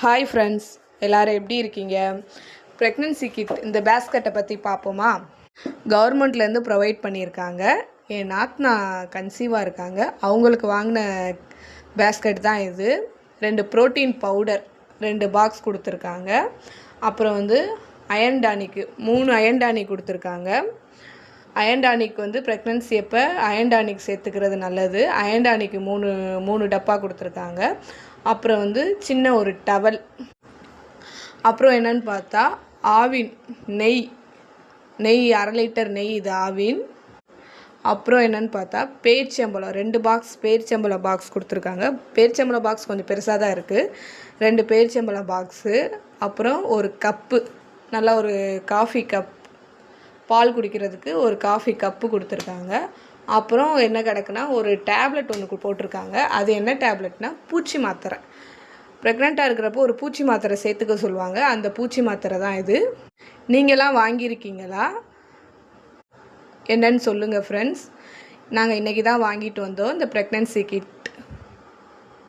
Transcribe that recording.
Hi friends, எல்லோரும் எப்படி இருக்கீங்க? ப்ரெக்னென்சி கிட் இந்த பேஸ்கெட்டை பற்றி பார்ப்போமா? கவர்மெண்ட்லேருந்து ப்ரொவைட் பண்ணியிருக்காங்க. என் நாத்தனா கன்சீவாக இருக்காங்க, அவங்களுக்கு வாங்கின பேஸ்கெட் தான் இது. 2 ப்ரோட்டீன் பவுடர் 2 பாக்ஸ் கொடுத்துருக்காங்க. அப்புறம் அயன் டானிக்கு 3 அயன் டானிக் கொடுத்துருக்காங்க. அயன் டானிக் ப்ரெக்னென்சி அப்போ அயன் டானிக் சேர்த்துக்கிறது நல்லது. அயன் டானிக்கு 3 டப்பா கொடுத்துருக்காங்க. அப்புறம் சின்ன ஒரு டவல். அப்புறம் என்னன்னு பார்த்தா ஆவின் நெய் 1/2 லிட்டர் நெய், இது ஆவின். அப்புறம் என்னன்னு பார்த்தா பேரிச்சம்பழம் 2 பாக்ஸ் பேரிச்சம்பழம் பாக்ஸ் கொடுத்துருக்காங்க. பேரிச்சம்பழம் பாக்ஸ் கொஞ்சம் பெருசாக தான் இருக்குது. 2 பேரிச்சம்பழம் பாக்ஸு. அப்புறம் ஒரு கப்பு, நல்லா ஒரு காஃபி கப், பால் குடிக்கிறதுக்கு ஒரு காஃபி கப்பு கொடுத்துருக்காங்க. அப்புறம் என்ன கிடக்குன்னா ஒரு டேப்லெட் ஒன்று போட்டிருக்காங்க. அது என்ன டேப்லெட்னா பூச்சி மாத்திரை. ப்ரெக்னெண்ட்டாக இருக்கிறப்போ ஒரு பூச்சி மாத்திரை சேர்த்துக்க சொல்லுவாங்க. அந்த பூச்சி மாத்திரை தான் இது. நீங்களாம் வாங்கியிருக்கீங்களா? என்னன்னு சொல்லுங்கள் ஃப்ரெண்ட்ஸ். நாங்கள் இன்றைக்கி தான் வாங்கிட்டு வந்தோம் இந்த ப்ரெக்னென்சி கிட்.